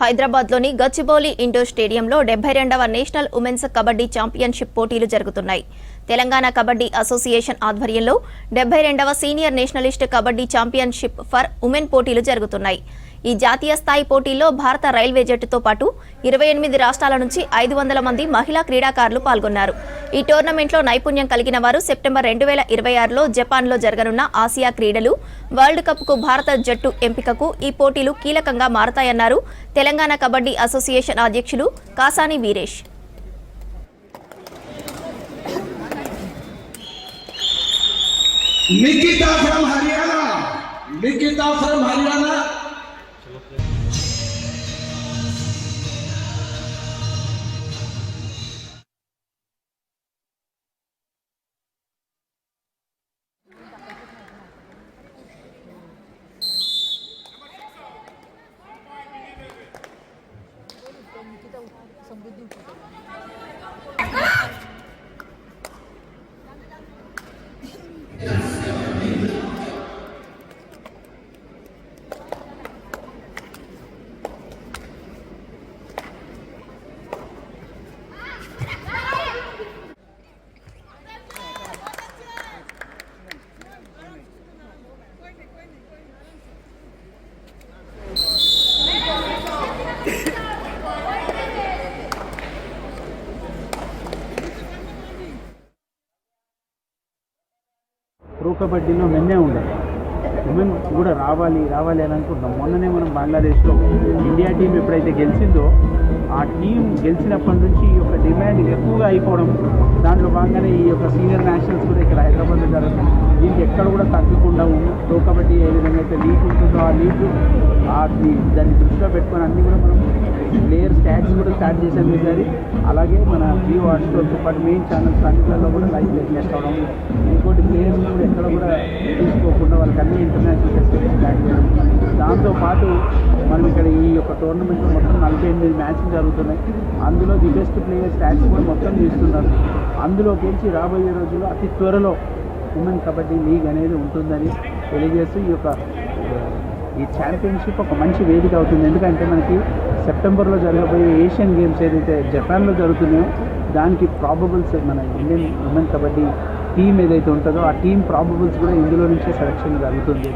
హైదరాబాద్లోని గచ్చిబౌలి ఇండోర్ స్టేడియంలో 72వ నేషనల్ ఉమెన్స్ కబడ్డీ ఛాంపియన్షిప్ పోటీలు జరుగుతున్నాయి. తెలంగాణ కబడ్డీ అసోసియేషన్ ఆధ్వర్యంలో 72వ senior nationalist kabaddi championship for women పోటీలు జరుగుతున్నాయి. ఈ జాతీయ స్థాయి పోటీల్లో భారత రైల్వే జట్టుతో పాటు 28 రాష్ట్రాల నుంచి 500 మంది మహిళా క్రీడాకారులు పాల్గొన్నారు. ఈ టోర్నమెంట్లో నైపుణ్యం కలిగిన వారు సెప్టెంబర్ 2026లో జపాన్లో జరగనున్న ఆసియా క్రీడలు, వరల్డ్ కప్కు భారత జట్టు ఎంపికకు ఈ పోటీలు కీలకంగా మారతాయన్నారు తెలంగాణ కబడ్డీ అసోసియేషన్ అధ్యక్షులు కాసాని వీరేష్. निकिता फ्रॉम हरियाणा ప్రో కబడ్డీలో మెన్నే ఉండదు, ఉమెన్ కూడా రావాలి అని అనుకుంటున్నాం. మొన్ననే మనం బంగ్లాదేశ్లో ఇండియా టీం ఎప్పుడైతే గెలిచిందో ఆ టీం గెలిచినప్పటి నుంచి ఈ యొక్క డిమాండ్ ఎక్కువగా అయిపోవడం, దాంట్లో భాగంగానే ఈ యొక్క సీనియర్ నేషనల్స్ కూడా ఇక్కడ హైదరాబాద్లో జరుగుతుంది. దీనికి ఎక్కడ కూడా తగ్గకుండా ప్రో కబడ్డీ ఏ విధంగా అయితే లీగ్ ఉంటుందో ఆ లీగ్ దాన్ని దృష్టిలో పెట్టుకొని అన్నీ కూడా మనం ప్లేయర్ స్టాట్స్ కూడా స్టార్ట్ చేసాం ఈసారి. అలాగే మన జియో హాట్స్టార్తో పాటు మెయిన్ ఛానల్స్ అన్నింటిలో కూడా లైవ్ టెలికాస్ట్ అవడం, ఇంకోటి ప్లేయర్స్ కూడా ఎక్కడ కూడా తీసుకోకుండా వాళ్ళకి అన్ని ఇంటర్నేషనల్ ఫెసిలిటీస్ స్టార్ట్ చేయడం. దాంతోపాటు మనం ఇక్కడ ఈ యొక్క టోర్నమెంట్లో మొత్తం 48 మ్యాచ్లు జరుగుతున్నాయి. అందులో ది బెస్ట్ ప్లేయర్ స్టాట్స్ కూడా మొత్తం తీస్తున్నారు. అందులో గెలిచి రాబోయే రోజుల్లో అతి త్వరలో ఉమెన్ కబడ్డీ లీగ్ అనేది ఉంటుందని తెలియజేస్తూ ఈ ఛాంపియన్షిప్ ఒక మంచి వేదిక అవుతుంది. ఎందుకంటే మనకి సెప్టెంబర్లో జరగబోయే ఏషియన్ గేమ్స్ ఏదైతే జపాన్లో జరుగుతున్నాయో దానికి ప్రాబబుల్స్ మన ఇండియన్ ఉమెన్ కబడ్డీ టీం ఏదైతే ఉంటుందో ఆ టీం ప్రాబబుల్స్ కూడా ఇందులో నుంచే సెలక్షన్ జరుగుతుంది.